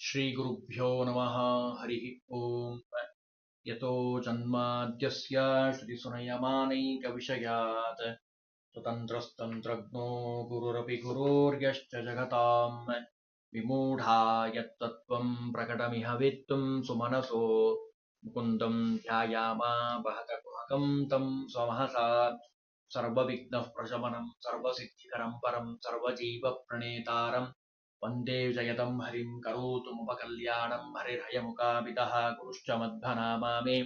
ಶ್ರೀಗುರುಭ್ಯೋ ನಮಃ ಹರಿ ಓಂ. ಯತೋ ಜನ್ಮಾದ್ಯಸ್ಯ ಶ್ರುತಿಸುನಯಮಾನೈಕವಿಷಯಾತ್ ಸ್ವತಂತ್ರಸ್ತಂತ್ರಜ್ಞೋ ಗುರುರಪಿ ಗುರೋರ್ಯಶ್ಚ ಜಗತಾಂ ವಿಮೂಢಾ ಯತ್ತತ್ವಂ ಪ್ರಕಟಮಿಹ ವೇತ್ತುಂ ಸುಮನಸೋ ಮುಕುಂದಂ ಧ್ಯಾಯಾಮಾ ಬಹತ ಕುಹಕಂ ತಂ ಸ್ವಮಹಸಾ ಸರ್ವವಿಘ್ನಃ ಪ್ರಶಮನಂ ಸರ್ವಸಿದ್ಧಿಕರಂ ಪರಂ ಸರ್ವಜೀವ ಪ್ರಣೇತಾರಂ ವಂದೇ ಜಯದಂ ಹರಿಂ ಕರೋತು ಮುಪಕಲ್ಯಾಣಂ ಹರಿರ್ಹಯಮುಖಾಭಿತಃ ಗುರುಶ್ಚ ಮಧ್ವನಾಮಾ ಮೇ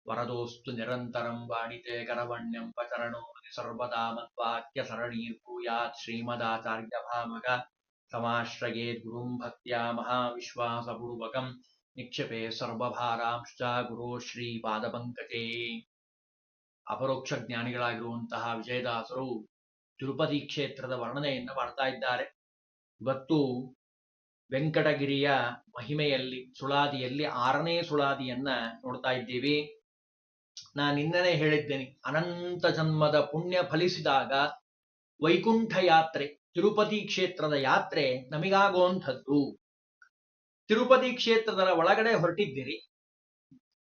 ವರದೋಸ್ತು ನಿರಂತರಂ ವಾಣಿತೆ ಕರವಣ್ಯಂ ಪಚರಣೋ ಸರ್ವದಾ ಮದ್ವಾಕ್ಯ ಸರಣೀರ್ಭೂಯಾತ್ ಶ್ರೀಮದಾಚಾರ್ಯಭಾಮಗ ಸಮಾಶ್ರಯೇದ್ ಗುರುಂ ಭಕ್ತ್ಯಾ ಮಹಾವಿಶ್ವಾಸಪೂರ್ವಕಂ ನಿಕ್ಷೇಪೇ ಸರ್ವಭಾರಾಂಶ್ಚ ಗುರೋ ಶ್ರೀ ಪಾದಪಂಕಜೇ. ಅಪರೋಕ್ಷ ಜ್ಞಾನಿಗಳಾಗಿರುವಂತಹ ವಿಜಯದಾಸರು ತಿರುಪತಿ ಕ್ಷೇತ್ರದ ವರ್ಣನೆಯನ್ನು ಮಾಡ್ತಾ ಇದ್ದಾರೆ. ಇವತ್ತು ವೆಂಕಟಗಿರಿಯ ಮಹಿಮೆಯಲ್ಲಿ ಸುಳಾದಿಯಲ್ಲಿ 6ನೇ ಸುಳಾದಿಯನ್ನ ನೋಡ್ತಾ ಇದ್ದೀವಿ. ನಾನು ನಿನ್ನೆ ಹೇಳಿದ್ದೇನೆ, ಅನಂತ ಜನ್ಮದ ಪುಣ್ಯ ಫಲಿಸಿದಾಗ ವೈಕುಂಠ ಯಾತ್ರೆ, ತಿರುಪತಿ ಕ್ಷೇತ್ರದ ಯಾತ್ರೆ ನಮಗಾಗುವಂಥದ್ದು. ತಿರುಪತಿ ಕ್ಷೇತ್ರದ ಒಳಗಡೆ ಹೊರಟಿದ್ದೀರಿ,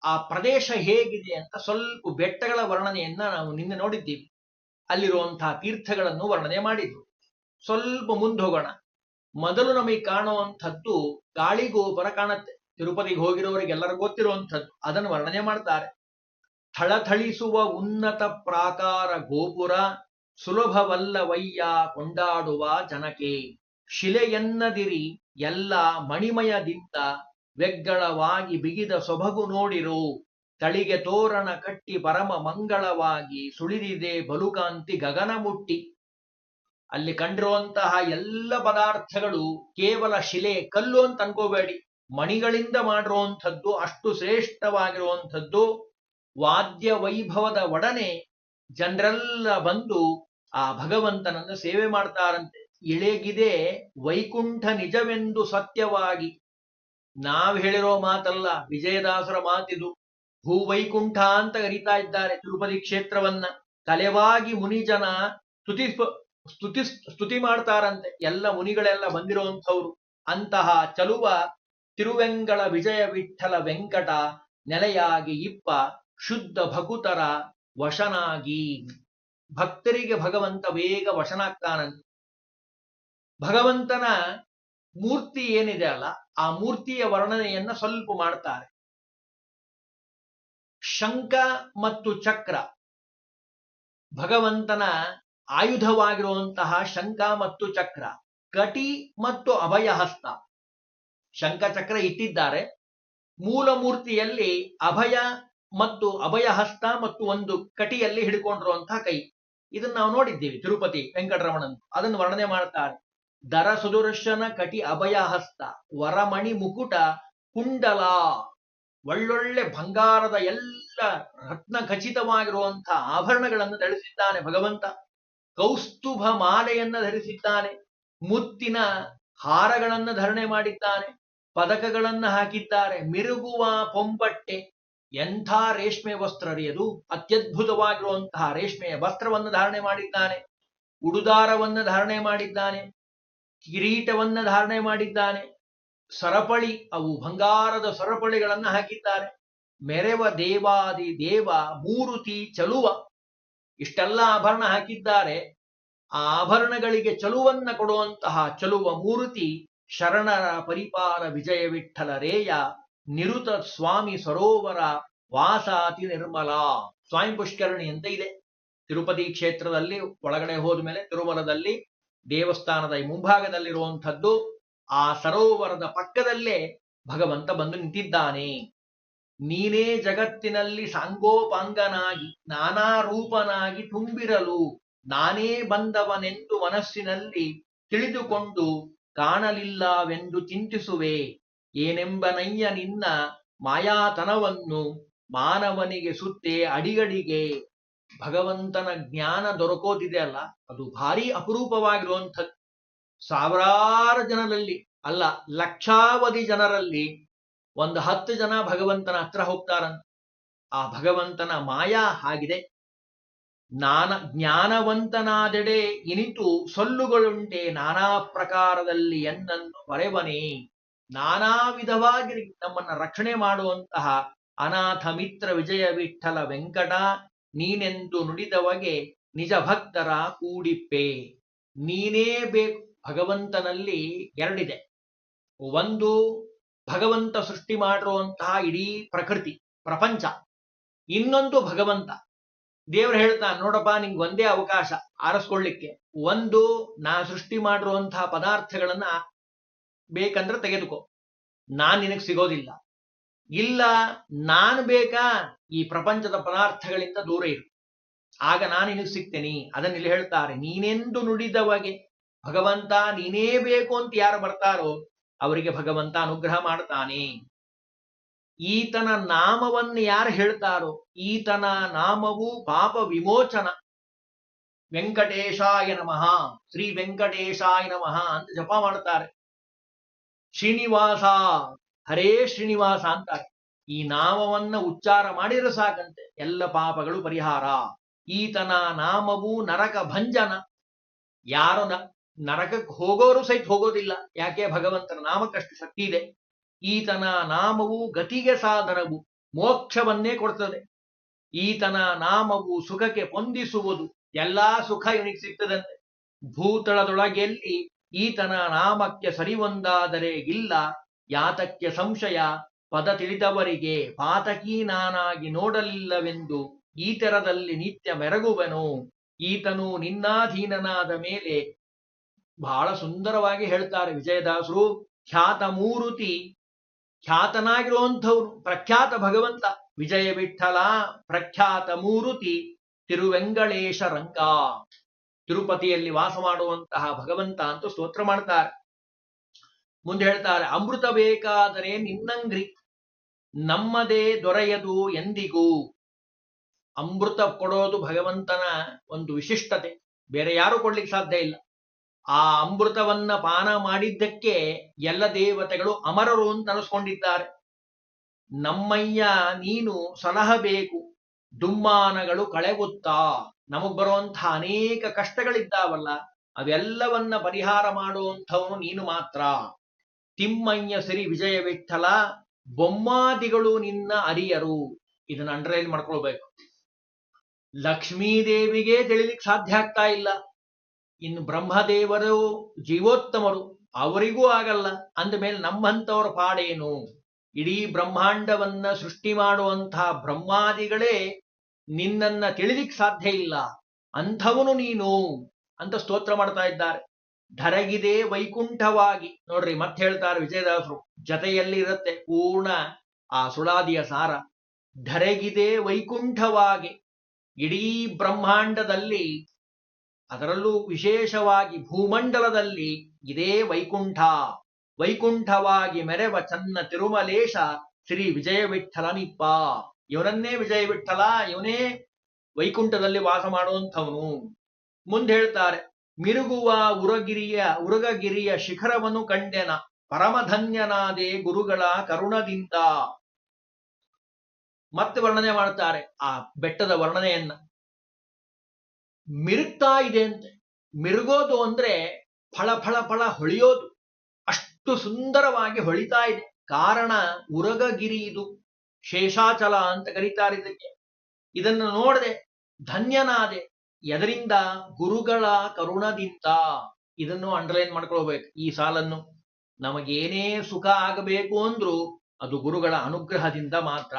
ಆ ಪ್ರದೇಶ ಹೇಗಿದೆ ಅಂತ ಸ್ವಲ್ಪ ಬೆಟ್ಟಗಳ ವರ್ಣನೆಯನ್ನ ನಾವು ನಿನ್ನೆ ನೋಡಿದ್ದೀವಿ. ಅಲ್ಲಿರುವಂತಹ ತೀರ್ಥಗಳನ್ನು ವರ್ಣನೆ ಮಾಡಿದ್ವು. ಸ್ವಲ್ಪ ಮುಂದೆ ಹೋಗೋಣ. ಮೊದಲು ನಮಗೆ ಕಾಣುವಂಥದ್ದು ಗಾಳಿಗೋಪುರ ಕಾಣುತ್ತೆ. ತಿರುಪತಿಗೆ ಹೋಗಿರೋರಿಗೆಲ್ಲರಿಗೂ ಗೊತ್ತಿರುವಂಥದ್ದು, ಅದನ್ನು ವರ್ಣನೆ ಮಾಡ್ತಾರೆ. ಥಳಥಳಿಸುವ ಉನ್ನತ ಪ್ರಾಕಾರ ಗೋಪುರ, ಸುಲಭವಲ್ಲವಯ್ಯ ಕೊಂಡಾಡುವ ಜನಕೆ. ಶಿಲೆಯನ್ನದಿರಿ ಎಲ್ಲ ಮಣಿಮಯದಿಂದ, ವ್ಯಗ್ಗಳವಾಗಿ ಬಿಗಿದ ಸೊಬಗು ನೋಡಿರು. ತಳಿಗೆ ತೋರಣ ಕಟ್ಟಿ ಪರಮ ಮಂಗಳವಾಗಿ, ಸುಳಿದಿದೆ ಬಲುಕಾಂತಿ ಗಗನ ಮುಟ್ಟಿ. ಅಲ್ಲಿ ಕಂಡಿರುವಂತಹ ಎಲ್ಲ ಪದಾರ್ಥಗಳು ಕೇವಲ ಶಿಲೆ, ಕಲ್ಲು ಅಂತ ಅನ್ಕೋಬೇಡಿ, ಮಣಿಗಳಿಂದ ಮಾಡಿರುವಂಥದ್ದು. ಅಷ್ಟು ಶ್ರೇಷ್ಠವಾಗಿರುವಂಥದ್ದು. ವಾದ್ಯ ವೈಭವದ ಒಡನೆ ಜನರೆಲ್ಲ ಬಂದು ಆ ಭಗವಂತನನ್ನು ಸೇವೆ ಮಾಡ್ತಾರಂತೆ. ಇಳೆಗಿದೆ ವೈಕುಂಠ ನಿಜವೆಂದು ಸತ್ಯವಾಗಿ. ನಾವ್ ಹೇಳಿರೋ ಮಾತಲ್ಲ, ವಿಜಯದಾಸರ ಮಾತಿದು. ಭೂವೈಕುಂಠ ಅಂತ ಕರೀತಾ ಇದ್ದಾರೆ ತಿರುಪತಿ ಕ್ಷೇತ್ರವನ್ನ. ತಲೆವಾಗಿ ಮುನಿಜನ ಸ್ತುತಿ ಮಾಡ್ತಾರಂತೆ. ಎಲ್ಲ ಮುನಿಗಳೆಲ್ಲ ಬಂದಿರುವಂಥವ್ರು. ಅಂತಹ ಚಲುವ ತಿರುವೆಂಗಳ ವಿಜಯ ವಿಠಲ ವೆಂಕಟ, ನೆಲೆಯಾಗಿ ಇಪ್ಪ ಶುದ್ಧ ಭಕುತರ ವಶನಾಗಿ. ಭಕ್ತರಿಗೆ ಭಗವಂತ ಬೇಗ ವಶನಾಗ್ತಾನಂತೆ. ಭಗವಂತನ ಮೂರ್ತಿ ಏನಿದೆ ಅಲ್ಲ, ಆ ಮೂರ್ತಿಯ ವರ್ಣನೆಯನ್ನ ಸ್ವಲ್ಪ ಮಾಡ್ತಾರೆ. ಶಂಖ ಮತ್ತು ಚಕ್ರ ಭಗವಂತನ ಆಯುಧವಾಗಿರುವಂತಹ ಶಂಖ ಮತ್ತು ಚಕ್ರ. ಕಟಿ ಮತ್ತು ಅಭಯಹಸ್ತ. ಶಂಖ ಚಕ್ರ ಇಟ್ಟಿದ್ದಾರೆ. ಮೂಲ ಮೂರ್ತಿಯಲ್ಲಿ ಅಭಯ ಮತ್ತು ಅಭಯಹಸ್ತ ಮತ್ತು ಒಂದು ಕಟಿಯಲ್ಲಿ ಹಿಡ್ಕೊಂಡಿರುವಂತಹ ಕೈ. ಇದನ್ನು ನಾವು ನೋಡಿದ್ದೀವಿ ತಿರುಪತಿ ವೆಂಕಟರಮಣನ್. ಅದನ್ನು ವರ್ಣನೆ ಮಾಡ್ತಾರೆ. ದರ ಸುದರ್ಶನ ಕಟಿ ಅಭಯಹಸ್ತ, ವರಮಣಿ ಮುಕುಟ ಕುಂಡಲ. ಒಳ್ಳೊಳ್ಳೆ ಬಂಗಾರದ ಎಲ್ಲ ರತ್ನ ಖಚಿತವಾಗಿರುವಂತಹ ಆಭರಣಗಳನ್ನು ಧರಿಸಿದ್ದಾನೆ ಭಗವಂತ. ಕೌಸ್ತುಭ ಮಾಲೆಯನ್ನ ಧರಿಸಿದ್ದಾನೆ. ಮುತ್ತಿನ ಹಾರಗಳನ್ನು ಧರಣೆ ಮಾಡಿದ್ದಾನೆ. ಪದಕಗಳನ್ನ ಹಾಕಿದ್ದಾರೆ. ಮಿರುಗುವ ಪೊಂಬಟ್ಟೆ. ಎಂಥ ರೇಷ್ಮೆ ವಸ್ತ್ರ ರೀ ಅದು! ಅತ್ಯದ್ಭುತವಾಗಿರುವಂತಹ ರೇಷ್ಮೆಯ ವಸ್ತ್ರವನ್ನು ಧಾರಣೆ ಮಾಡಿದ್ದಾನೆ. ಉಡುದಾರವನ್ನು ಧಾರಣೆ ಮಾಡಿದ್ದಾನೆ. ಕಿರೀಟವನ್ನ ಧಾರಣೆ ಮಾಡಿದ್ದಾನೆ. ಸರಪಳಿ, ಅವು ಬಂಗಾರದ ಸರಪಳಿಗಳನ್ನು ಹಾಕಿದ್ದಾರೆ. ಮೆರೆವ ದೇವಾದಿ ದೇವ ಮೂರುತಿ ಚಲುವ. ಇಷ್ಟೆಲ್ಲ ಆಭರಣ ಹಾಕಿದ್ದಾರೆ. ಆ ಆಭರಣಗಳಿಗೆ ಚಲುವನ್ನ ಕೊಡುವಂತಹ ಚಲುವ ಮೂರುತಿ ಶರಣರ ಪರಿಪಾಲ ವಿಜಯ ವಿಠಲ ರೇಯ. ನಿರುತ ಸ್ವಾಮಿ ಸರೋವರ ವಾಸಾತಿ ನಿರ್ಮಲ. ಸ್ವಾಮಿ ಪುಷ್ಕರಣಿ ಅಂತ ಇದೆ ತಿರುಪತಿ ಕ್ಷೇತ್ರದಲ್ಲಿ. ಒಳಗಡೆ ಹೋದ ಮೇಲೆ ತಿರುಮಲದಲ್ಲಿ ದೇವಸ್ಥಾನದ ಈ ಮುಂಭಾಗದಲ್ಲಿರುವಂಥದ್ದು. ಆ ಸರೋವರದ ಪಕ್ಕದಲ್ಲೇ ಭಗವಂತ ಬಂದು ನಿಂತಿದ್ದಾನೆ. ನೀನೇ ಜಗತ್ತಿನಲ್ಲಿ ಸಾಂಗೋಪಾಂಗನಾಗಿ ನಾನಾ ರೂಪನಾಗಿ ತುಂಬಿರಲು, ನಾನೇ ಬಂದವನೆಂದು ಮನಸ್ಸಿನಲ್ಲಿ ತಿಳಿದುಕೊಂಡು ಕಾಣಲಿಲ್ಲವೆಂದು ಚಿಂತಿಸುವೆ. ಏನೆಂಬನಯ್ಯ ನಿನ್ನ ಮಾಯಾತನವನ್ನು, ಮಾನವನಿಗೆ ಸುತ್ತೆ ಅಡಿಗಡಿಗೆ. ಭಗವಂತನ ಜ್ಞಾನ ದೊರಕೋದಿದೆ ಅಲ್ಲ, ಅದು ಭಾರಿ ಅಪರೂಪವಾಗಿರುವಂಥದ್ದು. ಸಾವಿರಾರು ಜನರಲ್ಲಿ ಅಲ್ಲ, ಲಕ್ಷಾವಧಿ ಜನರಲ್ಲಿ ಒಂದು 10 ಜನ ಭಗವಂತನ ಹತ್ರ ಹೋಗ್ತಾರಂತ. ಆ ಭಗವಂತನ ಮಾಯಾ ಹಾಗಿದೆ. ಜ್ಞಾನವಂತನಾದೆಡೆ ಇನಿತು ಸೊಲ್ಲುಗಳುಂಟೆ ನಾನಾ ಪ್ರಕಾರದಲ್ಲಿ ಎನ್ನನ್ನು ಮರೆವನೇ. ನಾನಾ ವಿಧವಾಗಿ ನಮ್ಮನ್ನ ರಕ್ಷಣೆ ಮಾಡುವಂತಹ ಅನಾಥ ಮಿತ್ರ ವಿಜಯ ವಿಠಲ ವೆಂಕಟ ನೀನೆಂದು ನುಡಿದವಗೆ ನಿಜ ಭಕ್ತರ ಕೂಡಿಪ್ಪೆ. ನೀನೇ ಬೇಕು. ಭಗವಂತನಲ್ಲಿ ಎರಡಿದೆ. ಒಂದು ಭಗವಂತ ಸೃಷ್ಟಿ ಮಾಡಿರುವಂತಹ ಇಡೀ ಪ್ರಕೃತಿ ಪ್ರಪಂಚ, ಇನ್ನೊಂದು ಭಗವಂತ. ದೇವರು ಹೇಳ್ತಾನೆ, ನೋಡಪ್ಪ ನಿಂಗೆ ಒಂದೇ ಅವಕಾಶ ಆರಿಸ್ಕೊಳ್ಳಿಕ್ಕೆ. ಒಂದು, ನಾ ಸೃಷ್ಟಿ ಮಾಡಿರುವಂತಹ ಪದಾರ್ಥಗಳನ್ನ ಬೇಕಂದ್ರೆ ತೆಗೆದುಕೋ, ನಾನ್ ನಿನಗೆ ಸಿಗೋದಿಲ್ಲ. ಇಲ್ಲ, ನಾನು ಬೇಕಾ, ಈ ಪ್ರಪಂಚದ ಪದಾರ್ಥಗಳಿಂದ ದೂರ ಇರು, ಆಗ ನಾನು ನಿನಗೆ ಸಿಗ್ತೇನೆ. ಅದನ್ನ ಇಲ್ಲಿ ಹೇಳ್ತಾರೆ, ನೀನೆಂದು ನುಡಿದವಗೆ. ಭಗವಂತ ನೀನೇ ಬೇಕು ಅಂತ ಯಾರು ಬರ್ತಾರೋ ಅವರಿಗೆ ಭಗವಂತ ಅನುಗ್ರಹ ಮಾಡ್ತಾನೆ. ಈತನ ನಾಮವನ್ನು ಯಾರು ಹೇಳ್ತಾರೋ ಈತನ ನಾಮವು ಪಾಪ ವಿಮೋಚನ. ವೆಂಕಟೇಶಾಯ ನಮಃ, ಶ್ರೀ ವೆಂಕಟೇಶಾಯ ನಮಃ ಅಂತ ಜಪ ಮಾಡ್ತಾರೆ. ಶ್ರೀನಿವಾಸ, ಹರೇ ಶ್ರೀನಿವಾಸ ಅಂತಾರೆ. ಈ ನಾಮವನ್ನ ಉಚ್ಚಾರ ಮಾಡಿದ್ರೆ ಸಾಕಂತೆ ಎಲ್ಲ ಪಾಪಗಳು ಪರಿಹಾರ. ಈತನ ನಾಮವು ನರಕ ಭಂಜನ. ಯಾರು ನರಕಕ್ಕೆ ಹೋಗೋರು ಸಹಿತ ಹೋಗೋದಿಲ್ಲ. ಯಾಕೆ? ಭಗವಂತನ ನಾಮಕ್ಕಷ್ಟು ಶಕ್ತಿ ಇದೆ. ಈತನ ನಾಮವು ಗತಿಗೆ ಸಾಧನವು, ಮೋಕ್ಷವನ್ನೇ ಕೊಡ್ತದೆ. ಈತನ ನಾಮವು ಸುಖಕ್ಕೆ ಹೊಂದಿಸುವುದು, ಎಲ್ಲಾ ಸುಖ ಇವನಿಗೆ ಸಿಗ್ತದಂತೆ. ಭೂತಳದೊಳಗೆಲ್ಲಿ ಈತನ ನಾಮಕ್ಕೆ ಸರಿಯೊಂದಾದರೆ ಇಲ್ಲ, ಯಾತಕ್ಕೆ ಸಂಶಯ ಪದ ತಿಳಿದವರಿಗೆ ಪಾತಕೀ ನಾನಾಗಿ ನೋಡಲಿಲ್ಲವೆಂದು ಈತರದಲ್ಲಿ ನಿತ್ಯ ಮೆರಗುವನು. ಈತನು ನಿನ್ನಾಧೀನನಾದ ಮೇಲೆ ಬಹಳ ಸುಂದರವಾಗಿ ಹೇಳ್ತಾರೆ ವಿಜಯದಾಸರು. ಖ್ಯಾತ ಮೂರುತಿ, ಖ್ಯಾತನಾಗಿರುವಂಥವ್ರು ಪ್ರಖ್ಯಾತ ಭಗವಂತ ವಿಜಯ ವಿಠಲ, ಪ್ರಖ್ಯಾತ ಮೂರುತಿ ತಿರುವೆಂಗಳೇಶ ರಂಗ. ತಿರುಪತಿಯಲ್ಲಿ ವಾಸ ಮಾಡುವಂತಹ ಭಗವಂತ ಅಂತ ಸ್ತೋತ್ರ ಮಾಡ್ತಾರೆ. ಮುಂದೆ ಹೇಳ್ತಾರೆ, ಅಮೃತ ಬೇಕಾದರೆ ನಿನ್ನಂಗ್ರಿ ನಮ್ಮದೇ ದೊರೆಯದು ಎಂದಿಗೂ. ಅಮೃತ ಕೊಡೋದು ಭಗವಂತನ ಒಂದು ವಿಶಿಷ್ಟತೆ, ಬೇರೆ ಯಾರು ಕೊಡ್ಲಿಕ್ಕೆ ಸಾಧ್ಯ ಇಲ್ಲ. ಆ ಅಮೃತವನ್ನ ಪಾನ ಮಾಡಿದ್ದಕ್ಕೆ ಎಲ್ಲ ದೇವತೆಗಳು ಅಮರರು ಅಂತ ಅನಿಸ್ಕೊಂಡಿದ್ದಾರೆ. ನಮ್ಮಯ್ಯ ನೀನು ಸಲಹಬೇಕು, ದುಮ್ಮಾನಗಳು ಕಳೆಗುತ್ತಾ. ನಮಗ್ ಬರುವಂತಹ ಅನೇಕ ಕಷ್ಟಗಳಿದ್ದಾವಲ್ಲ, ಅವೆಲ್ಲವನ್ನ ಪರಿಹಾರ ಮಾಡುವಂಥವನು ನೀನು ಮಾತ್ರ. ತಿಮ್ಮಯ್ಯ ಶ್ರೀ ವಿಜಯ ವಿಠಲ, ಬೊಮ್ಮಾದಿಗಳು ನಿನ್ನ ಅರಿಯರು. ಇದನ್ನ ಅಂಡರ್ಲೈನ್ ಮಾಡ್ಕೊಳ್ಬೇಕು. ಲಕ್ಷ್ಮೀದೇವಿಗೆ ತಿಳಿಲಿಕ್ಕೆ ಸಾಧ್ಯ ಆಗ್ತಾ ಇಲ್ಲ, ಇನ್ನು ಬ್ರಹ್ಮದೇವರು ಜೀವೋತ್ತಮರು, ಅವರಿಗೂ ಆಗಲ್ಲ. ಅಂದಮೇಲೆ ನಮ್ಮಂಥವ್ರ ಪಾಡೇನು? ಇಡೀ ಬ್ರಹ್ಮಾಂಡವನ್ನ ಸೃಷ್ಟಿ ಮಾಡುವಂತಹ ಬ್ರಹ್ಮಾದಿಗಳೇ ನಿನ್ನನ್ನ ತಿಳಿಲಿಕ್ಕೆ ಸಾಧ್ಯ ಇಲ್ಲ, ಅಂಥವನು ನೀನು ಅಂತ ಸ್ತೋತ್ರ ಮಾಡ್ತಾ ಇದ್ದಾರೆ. ಧರಗಿದೆ ವೈಕುಂಠವಾಗಿ. ನೋಡ್ರಿ ಮತ್ತೆ ಹೇಳ್ತಾರೆ ವಿಜಯದಾಸರು, ಜತೆಯಲ್ಲಿ ಇರುತ್ತೆ ಪೂರ್ಣ ಆ ಸುಳಾದಿಯ ಸಾರ. ಧರಗಿದೆ ವೈಕುಂಠವಾಗಿ. ಇಡೀ ಬ್ರಹ್ಮಾಂಡದಲ್ಲಿ, ಅದರಲ್ಲೂ ವಿಶೇಷವಾಗಿ ಭೂಮಂಡಲದಲ್ಲಿ ಇದೇ ವೈಕುಂಠ. ವೈಕುಂಠವಾಗಿ ಮೆರೆವ ಚನ್ನ ತಿರುಮಲೇಶ ಶ್ರೀ ವಿಜಯ ವಿಠಲನಿಪ್ಪ. ಇವನನ್ನೇ ವಿಜಯ ವಿಠಲ, ಇವನೇ ವೈಕುಂಠದಲ್ಲಿ ವಾಸ ಮಾಡುವಂಥವನು. ಮುಂದೆ ಹೇಳ್ತಾರೆ, ಮಿರುಗುವ ಉರಗಗಿರಿಯ ಶಿಖರವನ್ನು ಕಂಡೆನ, ಪರಮಧನ್ಯನಾದೆ ಗುರುಗಳ ಕರುಣದಿಂದ. ಮತ್ತೆ ವರ್ಣನೆ ಮಾಡ್ತಾರೆ ಆ ಬೆಟ್ಟದ ವರ್ಣನೆಯನ್ನ. ಮಿರುಗ್ತಾ ಇದೆ ಅಂತೆ. ಮಿರುಗೋದು ಅಂದ್ರೆ ಫಳ ಫಳ ಫಳ ಹೊಳೆಯೋದು, ಅಷ್ಟು ಸುಂದರವಾಗಿ ಹೊಳಿತಾ ಇದೆ. ಕಾರಣ ಉರಗಗಿರಿ, ಇದು ಶೇಷಾಚಲ ಅಂತ ಕರೀತಾರೆ ಇದಕ್ಕೆ. ಇದನ್ನು ನೋಡದೆ ಧನ್ಯನಾದೆ. ಎದರಿಂದ? ಗುರುಗಳ ಕರುಣದಿಂದ. ಇದನ್ನು ಅಂಡರ್ಲೈನ್ ಮಾಡ್ಕೊಳ್ಬೇಕು ಈ ಸಾಲನ್ನು. ನಮಗೇನೇ ಸುಖ ಆಗಬೇಕು ಅಂದ್ರೂ ಅದು ಗುರುಗಳ ಅನುಗ್ರಹದಿಂದ ಮಾತ್ರ.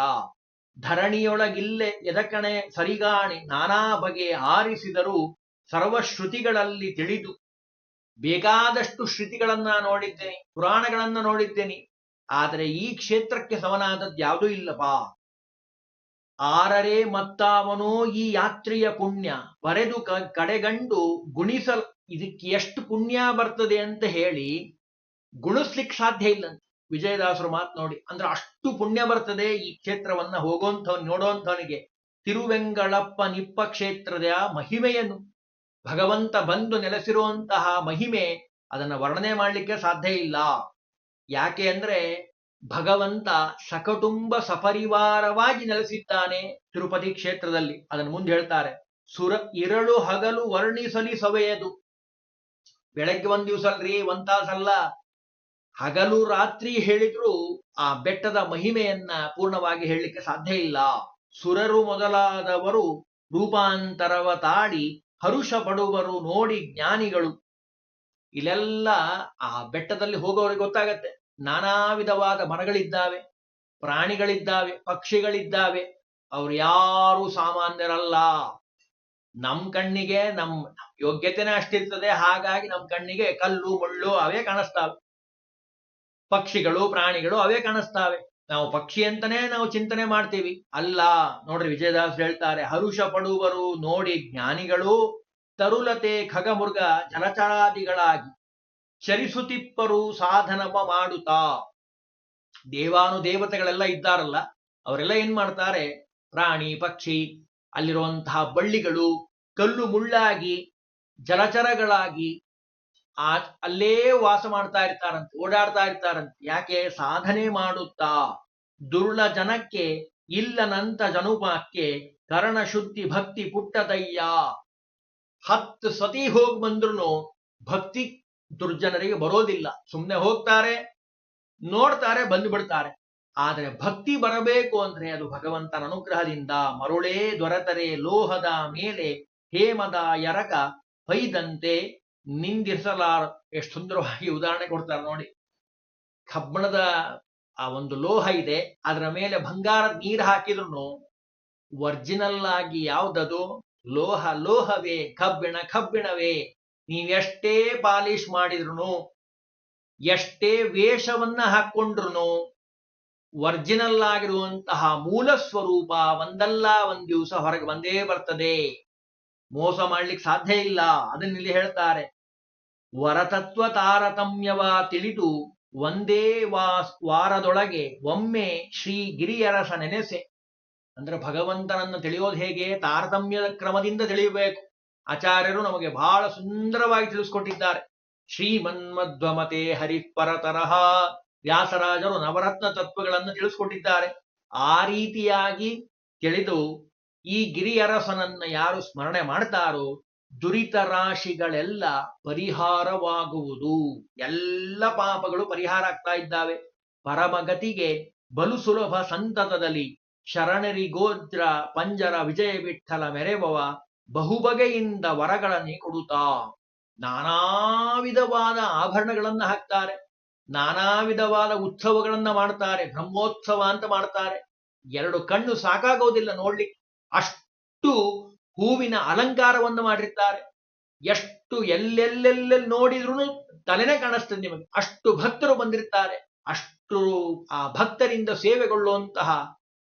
ಧರಣಿಯೊಳಗಿಲ್ಲೆ ಎದಕಣೆ ಸರಿಗಾಣಿ ನಾನಾ ಬಗೆ ಆರಿಸಿದರೂ ಸರ್ವಶ್ರುತಿಗಳಲ್ಲಿ ತಿಳಿದು. ಬೇಕಾದಷ್ಟು ಶ್ರುತಿಗಳನ್ನ ನೋಡಿದ್ದೇನೆ, ಪುರಾಣಗಳನ್ನ ನೋಡಿದ್ದೇನೆ, ಆದರೆ ಈ ಕ್ಷೇತ್ರಕ್ಕೆ ಸಮನಾದದ್ದು ಯಾವುದೂ ಇಲ್ಲಪ್ಪ. ಆರರೆ ಮತ್ತಾವನೋ ಈ ಯಾತ್ರೆಯ ಪುಣ್ಯ ಬರೆದು ಕಡೆಗಂಡು ಗುಣಿಸಲ್. ಇದಕ್ಕೆ ಎಷ್ಟು ಪುಣ್ಯ ಬರ್ತದೆ ಅಂತ ಹೇಳಿ ಗುಣಿಸ್ಲಿಕ್ಕೆ ಸಾಧ್ಯ ಇಲ್ಲಂತೆ. ವಿಜಯದಾಸರು ಮಾತು ನೋಡಿ, ಅಂದ್ರೆ ಅಷ್ಟು ಪುಣ್ಯ ಬರ್ತದೆ ಈ ಕ್ಷೇತ್ರವನ್ನ ಹೋಗೋಂಥವನ್ ನೋಡೋಂಥವನಿಗೆ. ತಿರುವೆಂಗಳಪ್ಪ ನಿಪ್ಪ ಕ್ಷೇತ್ರದ ಮಹಿಮೆಯನ್ನು, ಭಗವಂತ ಬಂದು ನೆಲೆಸಿರುವಂತಹ ಮಹಿಮೆ, ಅದನ್ನ ವರ್ಣನೆ ಮಾಡಲಿಕ್ಕೆ ಸಾಧ್ಯ ಇಲ್ಲ. ಯಾಕೆ ಅಂದ್ರೆ ಭಗವಂತ ಸಕಟುಂಬ ಸಪರಿವಾರವಾಗಿ ನೆಲೆಸಿದ್ದಾನೆ ತಿರುಪತಿ ಕ್ಷೇತ್ರದಲ್ಲಿ. ಅದನ್ನು ಮುಂದೆ ಹೇಳ್ತಾರೆ, ಇರಳು ಹಗಲು ವರ್ಣಿಸಲಿ ಸವೆಯದು. ಬೆಳಗ್ಗೆ ಒಂದ್ ದಿವಸ ಅಲ್ರಿ, ಒಂದ್ ತಾಸಲ್ಲ, ಹಗಲು ರಾತ್ರಿ ಹೇಳಿದ್ರೂ ಆ ಬೆಟ್ಟದ ಮಹಿಮೆಯನ್ನ ಪೂರ್ಣವಾಗಿ ಹೇಳಲಿಕ್ಕೆ ಸಾಧ್ಯ ಇಲ್ಲ. ಸುರರು ಮೊದಲಾದವರು ರೂಪಾಂತರವ ತಾಡಿ ಹರುಷ ಪಡುವರು ನೋಡಿ ಜ್ಞಾನಿಗಳು. ಇಲ್ಲೆಲ್ಲ ಆ ಬೆಟ್ಟದಲ್ಲಿ ಹೋಗೋರಿಗೆ ಗೊತ್ತಾಗತ್ತೆ. ನಾನಾ ವಿಧವಾದ ಮರಗಳಿದ್ದಾವೆ, ಪ್ರಾಣಿಗಳಿದ್ದಾವೆ, ಪಕ್ಷಿಗಳಿದ್ದಾವೆ. ಅವ್ರು ಯಾರು ಸಾಮಾನ್ಯರಲ್ಲ. ನಮ್ ಕಣ್ಣಿಗೆ ನಮ್ ಯೋಗ್ಯತೆನೇ ಅಷ್ಟಿರ್ತದೆ, ಹಾಗಾಗಿ ನಮ್ ಕಣ್ಣಿಗೆ ಕಲ್ಲು ಮುಳ್ಳು ಅವೇ ಕಾಣಿಸ್ತಾವೆ, ಪಕ್ಷಿಗಳು ಪ್ರಾಣಿಗಳು ಅವೇ ಕಾಣಿಸ್ತಾವೆ. ನಾವು ಪಕ್ಷಿ ಅಂತಾನೆ ನಾವು ಚಿಂತನೆ ಮಾಡ್ತೀವಿ. ಅಲ್ಲ, ನೋಡ್ರಿ ವಿಜಯದಾಸ್ ಹೇಳ್ತಾರೆ, ಹರುಷ ಪಡುವರು ನೋಡಿ ಜ್ಞಾನಿಗಳು ತರುಲತೆ ಖಗಮೃಗ ಜಲಚರಾದಿಗಳಾಗಿ ಚರಿಸುತ್ತಿಪ್ಪರು ಸಾಧನವ ಮಾಡುತ್ತಾ. ದೇವಾನುದೇವತೆಗಳೆಲ್ಲ ಇದ್ದಾರಲ್ಲ, ಅವರೆಲ್ಲ ಏನ್ ಮಾಡ್ತಾರೆ, ಪ್ರಾಣಿ ಪಕ್ಷಿ ಅಲ್ಲಿರುವಂತಹ ಬಳ್ಳಿಗಳು ಕಲ್ಲು ಮುಳ್ಳಾಗಿ ಜಲಚರಗಳಾಗಿ ಅಲ್ಲೇ ವಾಸ ಮಾಡ್ತಾ ಇರ್ತಾರಂತೆ, ಓಡಾಡ್ತಾ ಇರ್ತಾರಂತೆ. ಯಾಕೆ? ಸಾಧನೆ ಮಾಡುತ್ತಾ. ದುರ್ಳ ಜನಕ್ಕೆ ಇಲ್ಲನಂತ ಜನುಪಕ್ಕೆ ಕರ್ಣ ಶುದ್ಧಿ ಭಕ್ತಿ ಪುಟ್ಟದಯ್ಯ. 10 ಸತಿ ಹೋಗಿ ಬಂದ್ರು ಭಕ್ತಿ ದುರ್ಜನರಿಗೆ ಬರೋದಿಲ್ಲ. ಸುಮ್ಮನೆ ಹೋಗ್ತಾರೆ, ನೋಡ್ತಾರೆ, ಬಂದು ಬಿಡ್ತಾರೆ. ಆದರೆ ಭಕ್ತಿ ಬರಬೇಕು ಅಂದ್ರೆ ಅದು ಭಗವಂತನ ಅನುಗ್ರಹದಿಂದ. ಮರುಳೇ ದೊರೆತರೆ ಲೋಹದ ಮೇಲೆ ಹೇಮದ ಎರಕ ಹೊಯ್ದಂತೆ ನಿಂದಿರಿಸಲಾರ. ಎಷ್ಟು ಸುಂದರವಾಗಿ ಉದಾಹರಣೆ ಕೊಡ್ತಾರೆ ನೋಡಿ. ಕಬ್ಬಣದ ಆ ಒಂದು ಲೋಹ ಇದೆ, ಅದರ ಮೇಲೆ ಬಂಗಾರದ ನೀರು ಹಾಕಿದ್ರು ಒರಿಜಿನಲ್ ಆಗಿ ಯಾವ್ದದು? ಲೋಹ ಲೋಹವೇ, ಕಬ್ಬಿಣ ಕಬ್ಬಿಣವೇ. ನೀವೆಷ್ಟೇ ಪಾಲಿಶ್ ಮಾಡಿದ್ರು, ಎಷ್ಟೇ ವೇಷವನ್ನ ಹಾಕೊಂಡ್ರು, ಒರಿಜಿನಲ್ ಆಗಿರುವಂತಹ ಮೂಲ ಸ್ವರೂಪ ಒಂದಲ್ಲ ಒಂದ್ ದಿವಸ ಹೊರಗೆ ಬಂದೇ ಬರ್ತದೆ. ಮೋಸ ಮಾಡ್ಲಿಕ್ಕೆ ಸಾಧ್ಯ ಇಲ್ಲ. ಅದನ್ನಿಲ್ಲಿ ಹೇಳ್ತಾರೆ, ವರತತ್ವ ತಾರತಮ್ಯವ ತಿಳಿದು ಒಂದೇ ವಾರದೊಳಗೆ ಒಮ್ಮೆ ಶ್ರೀ ಗಿರಿಯರಸ ನೆನೆಸೆ. ಅಂದ್ರೆ ಭಗವಂತನನ್ನು ತಿಳಿಯೋದು ಹೇಗೆ? ತಾರತಮ್ಯದ ಕ್ರಮದಿಂದ ತಿಳಿಯಬೇಕು. ಆಚಾರ್ಯರು ನಮಗೆ ಬಹಳ ಸುಂದರವಾಗಿ ತಿಳಿಸ್ಕೊಟ್ಟಿದ್ದಾರೆ. ಶ್ರೀಮನ್ಮಧ್ವಮತೆ ಹರಿಪರತರಹ. ವ್ಯಾಸರಾಜರು ನವರತ್ನ ತತ್ವಗಳನ್ನು ತಿಳಿಸ್ಕೊಟ್ಟಿದ್ದಾರೆ. ಆ ರೀತಿಯಾಗಿ ತಿಳಿದು ಈ ಗಿರಿಯರಸನನ್ನ ಯಾರು ಸ್ಮರಣೆ ಮಾಡ್ತಾರೋ ದುರಿತ ರಾಶಿಗಳೆಲ್ಲ ಪರಿಹಾರವಾಗುವುದು. ಎಲ್ಲ ಪಾಪಗಳು ಪರಿಹಾರ ಆಗ್ತಾ ಇದ್ದಾವೆ. ಪರಮಗತಿಗೆ ಬಲು ಸುಲಭ ಸಂತತದಲ್ಲಿ ಶರಣರಿಗೋದ್ರ ಪಂಜರ ವಿಜಯ ವಿಠಲ ಮೆರೆವವ ಬಹುಬಗೆಯಿಂದ ವರಗಳನ್ನೇ ಕೊಡುತ್ತಾ. ನಾನಾ ವಿಧವಾದ ಆಭರಣಗಳನ್ನ ಹಾಕ್ತಾರೆ, ನಾನಾ ವಿಧವಾದ ಉತ್ಸವಗಳನ್ನ ಮಾಡ್ತಾರೆ, ಬ್ರಹ್ಮೋತ್ಸವ ಅಂತ ಮಾಡ್ತಾರೆ. 2 ಕಣ್ಣು ಸಾಕಾಗೋದಿಲ್ಲ ನೋಡ್ಲಿಕ್ಕೆ, ಅಷ್ಟು ಹೂವಿನ ಅಲಂಕಾರವನ್ನು ಮಾಡಿರ್ತಾರೆ. ಎಷ್ಟು ಎಲ್ಲೆಲ್ಲೆಲ್ಲೆಲ್ಲಿ ನೋಡಿದ್ರು ತಲೆನೇ ಕಾಣಿಸ್ತದೆ ನಿಮಗೆ. ಅಷ್ಟು ಭಕ್ತರು ಬಂದಿರ್ತಾರೆ. ಅಷ್ಟು ಆ ಭಕ್ತರಿಂದ ಸೇವೆಗೊಳ್ಳುವಂತಹ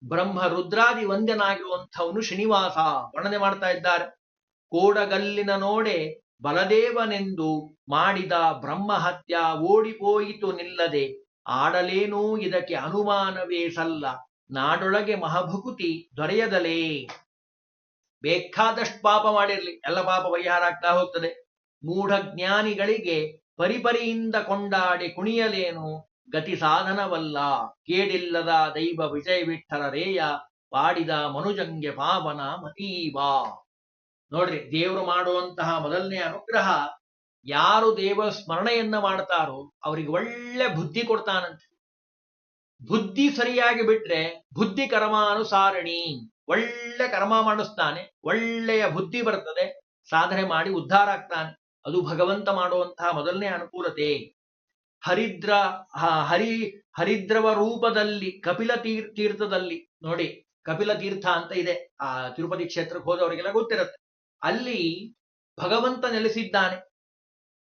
ಬ್ರಹ್ಮ ರುದ್ರಾದಿ ವಂದ್ಯನಾಗಿರುವಂಥವನು ಶ್ರೀನಿವಾಸ ವರ್ಣನೆ ಮಾಡ್ತಾ ಇದ್ದಾರೆ. ಕೋಡಗಲ್ಲಿನ ನೋಡೆ ಬಲದೇವನೆಂದು ಮಾಡಿದ ಬ್ರಹ್ಮಹತ್ಯ ಓಡಿಪೋಯಿತು ನಿಲ್ಲದೆ, ಆಡಲೇನೂ ಇದಕ್ಕೆ ಅನುಮಾನವೇ ಸಲ್ಲ, ನಾಡೊಳಗೆ ಮಹಾಭುಕುತಿ ದೊರೆಯದಲೇ. ಬೇಕಾದಷ್ಟು ಪಾಪ ಮಾಡಿರ್ಲಿ, ಎಲ್ಲ ಪಾಪ ಪರಿಹಾರ ಆಗ್ತಾ ಹೋಗ್ತದೆ. ಮೂಢ ಜ್ಞಾನಿಗಳಿಗೆ ಪರಿಪರಿಯಿಂದ ಕೊಂಡಾಡಿ ಕುಣಿಯಲೇನು ಗತಿ ಸಾಧನವಲ್ಲ, ಕೇಡಿಲ್ಲದ ದೈವ ವಿಜಯ ವಿಠಲ ರೇಯ ಪಾಡಿದ ಮನುಜಂಗೆ ಪಾವನ ಮತೀವಾ. ನೋಡ್ರಿ, ದೇವರು ಮಾಡುವಂತಹ ಮೊದಲನೇ ಅನುಗ್ರಹ, ಯಾರು ದೇವ ಸ್ಮರಣೆಯನ್ನ ಮಾಡ್ತಾರೋ ಅವರಿಗೆ ಒಳ್ಳೆ ಬುದ್ಧಿ ಕೊಡ್ತಾನಂತೆ. ಬುದ್ಧಿ ಸರಿಯಾಗಿ ಬಿಟ್ರೆ ಬುದ್ಧಿ ಕರ್ಮಾನುಸಾರಣಿ, ಒಳ್ಳೆ ಕರ್ಮ ಮಾಡಿಸ್ತಾನೆ, ಒಳ್ಳೆಯ ಬುದ್ಧಿ ಬರ್ತದೆ, ಸಾಧನೆ ಮಾಡಿ ಉದ್ಧಾರ ಆಗ್ತಾನೆ. ಅದು ಭಗವಂತ ಮಾಡುವಂತಹ ಮೊದಲನೇ ಅನುಕೂಲತೆ. ಹರಿದ್ರವ ರೂಪದಲ್ಲಿ ಕಪಿಲ ತೀರ್ಥದಲ್ಲಿ ನೋಡಿ, ಕಪಿಲ ತೀರ್ಥ ಅಂತ ಇದೆ, ಆ ತಿರುಪತಿ ಕ್ಷೇತ್ರಕ್ಕೆ ಹೋದವರಿಗೆಲ್ಲ ಗೊತ್ತಿರುತ್ತೆ. ಅಲ್ಲಿ ಭಗವಂತ ನೆಲೆಸಿದ್ದಾನೆ.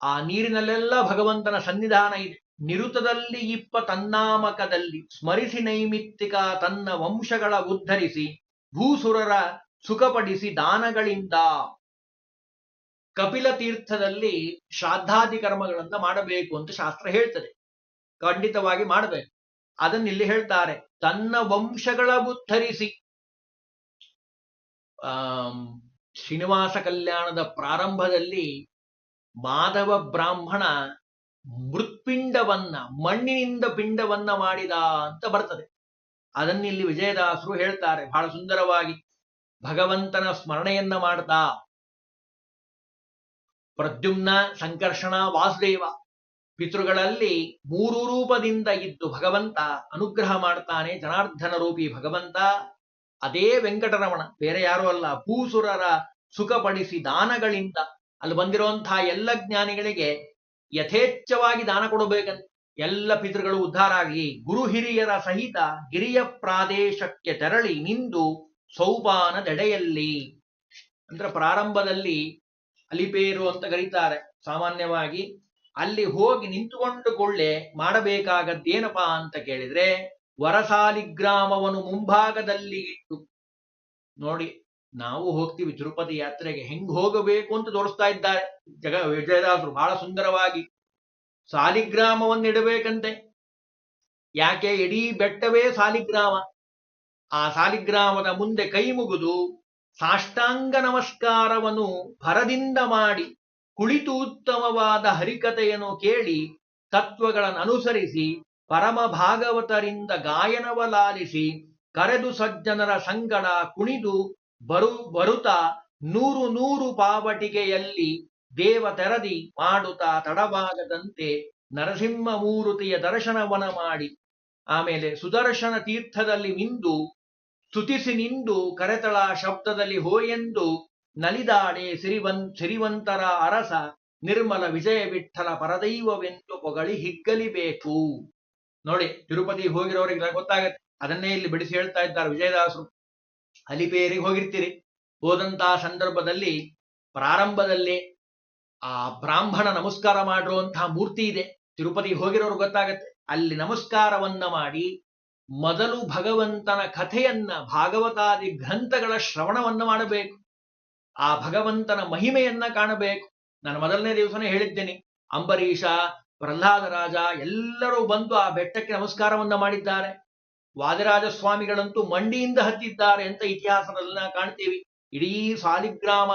ಆ ನೀರಿನಲ್ಲೆಲ್ಲ ಭಗವಂತನ ಸನ್ನಿಧಾನ ಇದೆ. ನಿರುತದಲ್ಲಿ ಇಪ್ಪ ತನ್ನಾಮಕದಲ್ಲಿ ಸ್ಮರಿಸಿ ನೈಮಿತ್ತಿಕ ತನ್ನ ವಂಶಗಳ ಉದ್ಧರಿಸಿ ಭೂಸುರರ ಸುಖಪಡಿಸಿ ದಾನಗಳಿಂದ. ಕಪಿಲ ತೀರ್ಥದಲ್ಲಿ ಶ್ರಾದ್ದಾದಿ ಕರ್ಮಗಳನ್ನ ಮಾಡಬೇಕು ಅಂತ ಶಾಸ್ತ್ರ ಹೇಳ್ತದೆ, ಖಂಡಿತವಾಗಿ ಮಾಡಬೇಕು. ಅದನ್ನಿಲ್ಲಿ ಹೇಳ್ತಾರೆ, ತನ್ನ ವಂಶಗಳ ಉದ್ಧರಿಸಿ. ಶ್ರೀನಿವಾಸ ಕಲ್ಯಾಣದ ಪ್ರಾರಂಭದಲ್ಲಿ ಮಾಧವ ಬ್ರಾಹ್ಮಣ ಮೃತ್ಪಿಂಡವನ್ನ, ಮಣ್ಣಿನಿಂದ ಪಿಂಡವನ್ನ ಮಾಡಿದ ಅಂತ ಬರ್ತದೆ. ಅದನ್ನಿಲ್ಲಿ ವಿಜಯದಾಸರು ಹೇಳ್ತಾರೆ ಬಹಳ ಸುಂದರವಾಗಿ. ಭಗವಂತನ ಸ್ಮರಣೆಯನ್ನ ಮಾಡ್ತಾ ಪ್ರದ್ಯುಮ್ನ, ಸಂಕರ್ಷಣ, ವಾಸುದೇವ ಪಿತೃಗಳಲ್ಲಿ 3 ರೂಪದಿಂದ ಇದ್ದು ಭಗವಂತ ಅನುಗ್ರಹ ಮಾಡ್ತಾನೆ. ಜನಾರ್ದನ ರೂಪಿ ಭಗವಂತ ಅದೇ ವೆಂಕಟರಮಣ, ಬೇರೆ ಯಾರೂ ಅಲ್ಲ. ಭೂಸುರರ ಸುಖಪಡಿಸಿ ದಾನಗಳಿಂದ ಅಲ್ಲಿ ಬಂದಿರುವಂತಹ ಎಲ್ಲ ಜ್ಞಾನಿಗಳಿಗೆ ಯಥೇಚ್ಛವಾಗಿ ದಾನ ಕೊಡಬೇಕಂತ ಎಲ್ಲ ಪಿತೃಗಳು ಉದ್ಧಾರ ಆಗಿ ಗುರು ಹಿರಿಯರ ಸಹಿತ ಗಿರಿಯ ಪ್ರಾದೇಶಕ್ಕೆ ತೆರಳಿ ನಿಂದು ಸೌಪಾನದೆಡೆಯಲ್ಲಿ, ಅಂದ್ರೆ ಪ್ರಾರಂಭದಲ್ಲಿ ಅಲಿಪೇರು ಅಂತ ಕರೀತಾರೆ ಸಾಮಾನ್ಯವಾಗಿ. ಅಲ್ಲಿ ಹೋಗಿ ನಿಂತುಕೊಂಡುಕೊಳ್ಳೆ ಮಾಡಬೇಕಾಗದ್ದೇನಪ್ಪಾ ಅಂತ ಕೇಳಿದ್ರೆ, ವರಸಾಲಿಗ್ರಾಮವನ್ನು ಮುಂಭಾಗದಲ್ಲಿ ಇಟ್ಟು ನೋಡಿ. ನಾವು ಹೋಗ್ತೀವಿ ತಿರುಪತಿ ಯಾತ್ರೆಗೆ, ಹೆಂಗ್ ಹೋಗಬೇಕು ಅಂತ ತೋರಿಸ್ತಾ ಇದ್ದಾರೆ ವಿಜಯದಾಸರು ಬಹಳ ಸುಂದರವಾಗಿ. ಸಾಲಿಗ್ರಾಮವನ್ನಿಡಬೇಕಂತೆ. ಯಾಕೆ? ಇಡೀ ಬೆಟ್ಟವೇ ಸಾಲಿಗ್ರಾಮ. ಆ ಸಾಲಿಗ್ರಾಮದ ಮುಂದೆ ಕೈ ಮುಗಿದು ಸಾಷ್ಟಾಂಗ ನಮಸ್ಕಾರವನ್ನು ಭರದಿಂದ ಮಾಡಿ ಕುಳಿತು ಉತ್ತಮವಾದ ಹರಿಕತೆಯನ್ನು ಕೇಳಿ ತತ್ವಗಳನ್ನು ಅನುಸರಿಸಿ ಪರಮ ಭಾಗವತರಿಂದ ಗಾಯನವಲಾಲಿಸಿ ಕರೆದು ಸಜ್ಜನರ ಸಂಗಡ ಕುಣಿದು ಬರುತ್ತಾ 100 ಪಾವಟಿಗೆಯಲ್ಲಿ ದೇವ ತೆರದಿ ಮಾಡುತ್ತಾ ತಡವಾಗದಂತೆ ನರಸಿಂಹಮೂರ್ತಿಯ ದರ್ಶನವನ ಮಾಡಿ ಆಮೇಲೆ ಸುದರ್ಶನ ತೀರ್ಥದಲ್ಲಿ ಮಿಂದು ಸ್ತುತಿಸಿ ನಿಂದು ಕರೆತಳ ಶಬ್ದದಲ್ಲಿ ಹೋಯೆಂದು ನಲಿದಾಡೆ ಸಿರಿವಂತರ ಅರಸ ನಿರ್ಮಲ ವಿಜಯ ವಿಠಲ ಪರದೈವವೆಂದು ಪೊಗಳಿ ಹಿಗ್ಗಲಿಬೇಕು. ನೋಡಿ, ತಿರುಪತಿ ಹೋಗಿರೋರಿಗೆ ಗೊತ್ತಾಗತ್ತೆ. ಅದನ್ನೇ ಇಲ್ಲಿ ಬಿಡಿಸಿ ಹೇಳ್ತಾ ಇದ್ದಾರೆ ವಿಜಯದಾಸರು. ಅಲಿಪೇರಿಗೆ ಹೋಗಿರ್ತೀರಿ, ಹೋದಂತಹ ಸಂದರ್ಭದಲ್ಲಿ ಪ್ರಾರಂಭದಲ್ಲಿ ಆ ಬ್ರಾಹ್ಮಣ ನಮಸ್ಕಾರ ಮಾಡಿರುವಂತಹ ಮೂರ್ತಿ ಇದೆ. ತಿರುಪತಿ ಹೋಗಿರೋರು ಗೊತ್ತಾಗತ್ತೆ. ಅಲ್ಲಿ ನಮಸ್ಕಾರವನ್ನ ಮಾಡಿ ಮೊದಲು ಭಗವಂತನ ಕಥೆಯನ್ನ, ಭಾಗವತಾದಿ ಗ್ರಂಥಗಳ ಶ್ರವಣವನ್ನ ಮಾಡಬೇಕು. ಆ ಭಗವಂತನ ಮಹಿಮೆಯನ್ನ ಕಾಣಬೇಕು. ನಾನು ಮೊದಲನೇ ದಿವಸನೇ ಹೇಳಿದ್ದೇನೆ, ಅಂಬರೀಷ, ಪ್ರಹ್ಲಾದರಾಜ ಎಲ್ಲರೂ ಬಂದು ಆ ಬೆಟ್ಟಕ್ಕೆ ನಮಸ್ಕಾರವನ್ನ ಮಾಡಿದ್ದಾರೆ. ವಾದಿರಾಜ ಸ್ವಾಮಿಗಳಂತೂ ಮಂಡಿಯಿಂದ ಹತ್ತಿದ್ದಾರೆ ಅಂತ ಇತಿಹಾಸದಲ್ಲ ಕಾಣ್ತೀವಿ. ಇಡೀ ಸಾಲಿಗ್ರಾಮ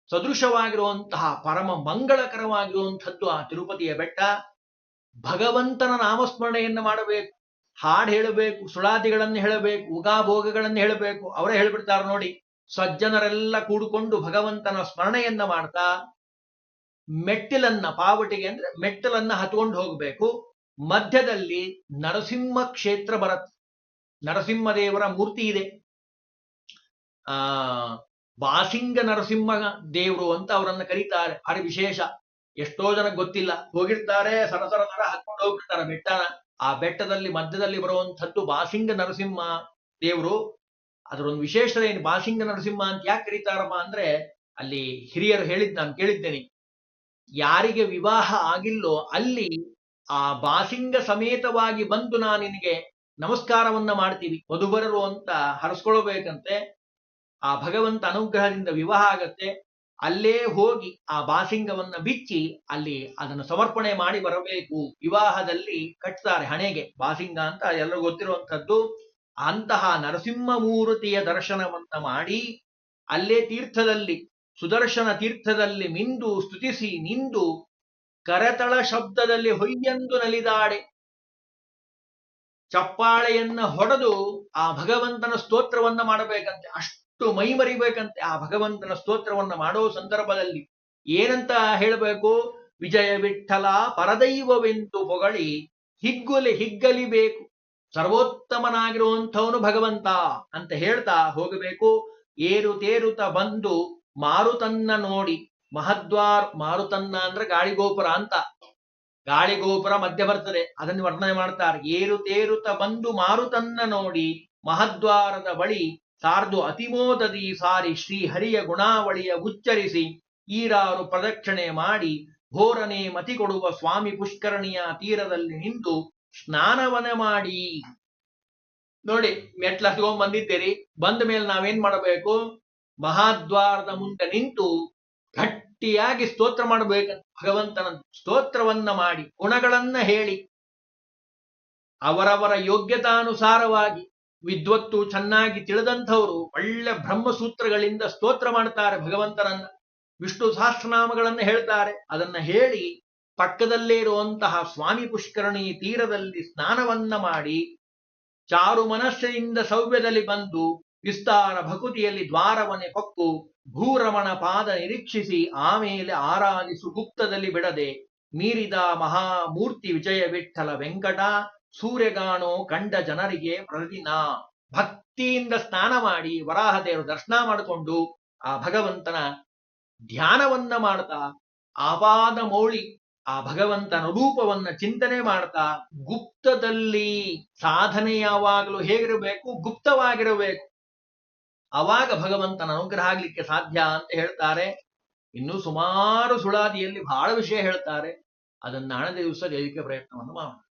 ಸದೃಶವಾಗಿರುವಂತಹ ಪರಮ ಮಂಗಳಕರವಾಗಿರುವಂಥದ್ದು ಆ ತಿರುಪತಿಯ ಬೆಟ್ಟ. ಭಗವಂತನ ನಾಮಸ್ಮರಣೆಯನ್ನು ಮಾಡಬೇಕು, ಹಾಡು ಹೇಳಬೇಕು, ಸುಳಾದಿಗಳನ್ನು ಹೇಳಬೇಕು, ಉಗಾಭೋಗಗಳನ್ನು ಹೇಳಬೇಕು. ಅವರೇ ಹೇಳ್ಬಿಡ್ತಾರೆ ನೋಡಿ, ಸಜ್ಜನರೆಲ್ಲ ಕೂಡಿಕೊಂಡು ಭಗವಂತನ ಸ್ಮರಣೆಯನ್ನ ಮಾಡ್ತಾ ಮೆಟ್ಟಿಲನ್ನ, ಪಾವಟಿಗೆ ಅಂದ್ರೆ ಮೆಟ್ಟಲನ್ನ ಹತ್ಕೊಂಡು ಹೋಗಬೇಕು. ಮಧ್ಯದಲ್ಲಿ ನರಸಿಂಹ ಕ್ಷೇತ್ರ ಬರುತ್ತೆ. ನರಸಿಂಹದೇವರ ಮೂರ್ತಿ ಇದೆ. ಬಾಸಿಂಗ ನರಸಿಂಹ ದೇವರು ಅಂತ ಅವರನ್ನ ಕರೀತಾರೆ. ಭಾರಿ ವಿಶೇಷ. ಎಷ್ಟೋ ಜನಕ್ಕೆ ಗೊತ್ತಿಲ್ಲ. ಹೋಗಿರ್ತಾರೆ, ಸರಸರ ಹತ್ಕೊಂಡು ಹೋಗ್ಬಿಡ್ತಾರೆ ಬೆಟ್ಟನ. ಆ ಬೆಟ್ಟದಲ್ಲಿ ಮಧ್ಯದಲ್ಲಿ ಬರುವಂಥದ್ದು ಬಾಸಿಂಗ ನರಸಿಂಹ ದೇವರು. ಅದರೊಂದು ವಿಶೇಷತೆ ಏನು, ಬಾಸಿಂಗ ನರಸಿಂಹ ಅಂತ ಯಾಕೆ ಕರೀತಾರಪ್ಪ ಅಂದ್ರೆ, ಅಲ್ಲಿ ಹಿರಿಯರು ನಾನು ಕೇಳಿದ್ದೇನೆ, ಯಾರಿಗೆ ವಿವಾಹ ಆಗಿಲ್ಲೋ ಅಲ್ಲಿ ಆ ಬಾಸಿಂಗ ಸಮೇತವಾಗಿ ಬಂದು ನಾನು ನಿನಗೆ ನಮಸ್ಕಾರವನ್ನ ಮಾಡ್ತೀವಿ, ವಧುಬರರು ಅಂತ ಹರಸ್ಕೊಳ್ಬೇಕಂತೆ. ಆ ಭಗವಂತ ಅನುಗ್ರಹದಿಂದ ವಿವಾಹ ಆಗತ್ತೆ. ಅಲ್ಲೇ ಹೋಗಿ ಆ ಬಾಸಿಂಗವನ್ನ ಬಿಚ್ಚಿ ಅಲ್ಲಿ ಅದನ್ನು ಸಮರ್ಪಣೆ ಮಾಡಿ ಬರಬೇಕು. ವಿವಾಹದಲ್ಲಿ ಕಟ್ತಾರೆ ಹಣೆಗೆ ಬಾಸಿಂಗ ಅಂತ ಎಲ್ಲರಿಗೂ ಗೊತ್ತಿರುವಂಥದ್ದು. ಅಂತಹ ನರಸಿಂಹಮೂರ್ತಿಯ ದರ್ಶನವನ್ನ ಮಾಡಿ ಅಲ್ಲೇ ತೀರ್ಥದಲ್ಲಿ, ಸುದರ್ಶನ ತೀರ್ಥದಲ್ಲಿ ಮಿಂದು ಸ್ತುತಿಸಿ ನಿಂದು ಕರತಳ ಶಬ್ದದಲ್ಲಿ ಹೊಯ್ಯೆಂದು ನಲಿದಾಡೆ, ಚಪ್ಪಾಳೆಯನ್ನ ಹೊಡೆದು ಆ ಭಗವಂತನ ಸ್ತೋತ್ರವನ್ನ ಮಾಡಬೇಕಂತೆ. ಅಷ್ಟು ಮೈ ಮರಿಬೇಕಂತೆ ಆ ಭಗವಂತನ ಸ್ತೋತ್ರವನ್ನ ಮಾಡೋ ಸಂದರ್ಭದಲ್ಲಿ. ಏನಂತ ಹೇಳಬೇಕು? ವಿಜಯ ವಿಠಲ ಪರದೈವವೆಂದು ಪೊಗಳಿ ಹಿಗ್ಗಲಿಬೇಕು. ಸರ್ವೋತ್ತಮನಾಗಿರುವಂಥವನು ಭಗವಂತ ಅಂತ ಹೇಳ್ತಾ ಹೋಗಬೇಕು. ಏರುತೇರುತ ಬಂದು ಮಾರುತನ್ನ ನೋಡಿ, ಮಾರುತನ್ನ ಅಂದ್ರೆ ಗಾಳಿಗೋಪುರ ಅಂತ. ಗಾಳಿಗೋಪುರ ಮಧ್ಯ ಬರ್ತದೆ, ಅದನ್ನು ವರ್ಣನೆ ಮಾಡ್ತಾರೆ. ಏರುತೇರುತ ಬಂದು ಮಾರುತನ್ನ ನೋಡಿ ಮಹದ್ವಾರದ ಬಳಿ ಸಾರ್ದು ಅತಿಮೋದದಿ ಸಾರಿ ಶ್ರೀಹರಿಯ ಗುಣಾವಳಿಯ ಉಚ್ಚರಿಸಿ ಈರಾರು ಪ್ರದಕ್ಷಿಣೆ ಮಾಡಿ ಘೋರನೆ ಮತಿ ಕೊಡುವ ಸ್ವಾಮಿ ಪುಷ್ಕರಣಿಯ ತೀರದಲ್ಲಿ ನಿಂತು ಸ್ನಾನವನ ಮಾಡಿ. ನೋಡಿ, ಮೆಟ್ಲ ಹತ್ಕೊಂಡ್ ಬಂದಿದ್ದೀರಿ, ಬಂದ ಮೇಲೆ ನಾವೇನ್ ಮಾಡಬೇಕು? ಮಹಾದ್ವಾರದ ಮುಂದೆ ನಿಂತು ಗಟ್ಟಿಯಾಗಿ ಸ್ತೋತ್ರ ಮಾಡಬೇಕಂತ. ಭಗವಂತನ ಸ್ತೋತ್ರವನ್ನ ಮಾಡಿ ಗುಣಗಳನ್ನ ಹೇಳಿ ಅವರವರ ಯೋಗ್ಯತಾನುಸಾರವಾಗಿ ವಿದ್ವತ್ತು ಚೆನ್ನಾಗಿ ತಿಳಿದಂಥವರು ಒಳ್ಳೆ ಬ್ರಹ್ಮಸೂತ್ರಗಳಿಂದ ಸ್ತೋತ್ರ ಮಾಡ್ತಾರೆ ಭಗವಂತನನ್ನ. ವಿಷ್ಣು ಸಹಸ್ರನಾಮಗಳನ್ನು ಹೇಳ್ತಾರೆ. ಅದನ್ನ ಹೇಳಿ ಪಕ್ಕದಲ್ಲೇ ಇರುವಂತಹ ಸ್ವಾಮಿ ಪುಷ್ಕರಣಿ ತೀರದಲ್ಲಿ ಸ್ನಾನವನ್ನ ಮಾಡಿ ಚಾರು ಮನಸ್ಸಿನಿಂದ ಸವ್ಯದಲ್ಲಿ ಬಂದು ವಿಸ್ತಾರ ಭಕುತಿಯಲ್ಲಿ ದ್ವಾರವನ್ನೇ ಪಕ್ಕು ಭೂರಮಣ ಪಾದ ನಿರೀಕ್ಷಿಸಿ ಆಮೇಲೆ ಆರಾಧಿಸು ಗುಪ್ತದಲ್ಲಿ ಬಿಡದೆ ಮೀರಿದ ಮಹಾಮೂರ್ತಿ ವಿಜಯ ವಿಠಲ ವೆಂಕಟ ಸೂರ್ಯಗಾಣೋ ಕಂಡ ಜನರಿಗೆ ಪ್ರತಿದಿನ. ಭಕ್ತಿಯಿಂದ ಸ್ನಾನ ಮಾಡಿ ವರಾಹದೇವರು ದರ್ಶನ ಮಾಡಿಕೊಂಡು ಆ ಭಗವಂತನ ಧ್ಯಾನವನ್ನ ಮಾಡ್ತಾ ಆಪಾದ ಮೌಳಿ ಆ ಭಗವಂತನ ರೂಪವನ್ನ ಚಿಂತನೆ ಮಾಡ್ತಾ ಗುಪ್ತದಲ್ಲಿ ಸಾಧನೆ ಯಾವಾಗಲೂ ಹೇಗಿರಬೇಕು, ಗುಪ್ತವಾಗಿರಬೇಕು. ಅವಾಗ ಭಗವಂತನ ಅನುಗ್ರಹ ಆಗ್ಲಿಕ್ಕೆ ಸಾಧ್ಯ ಅಂತ ಹೇಳ್ತಾರೆ. ಇನ್ನೂ ಸುಮಾರು ಸುಳಾದಿಯಲ್ಲಿ ಬಹಳ ವಿಷಯ ಹೇಳ್ತಾರೆ. ಅದನ್ನ ನಾಳೆ ದಿವಸ ಹೇಳಿಕೆ ಪ್ರಯತ್ನವನ್ನು ಮಾಡೋಣ.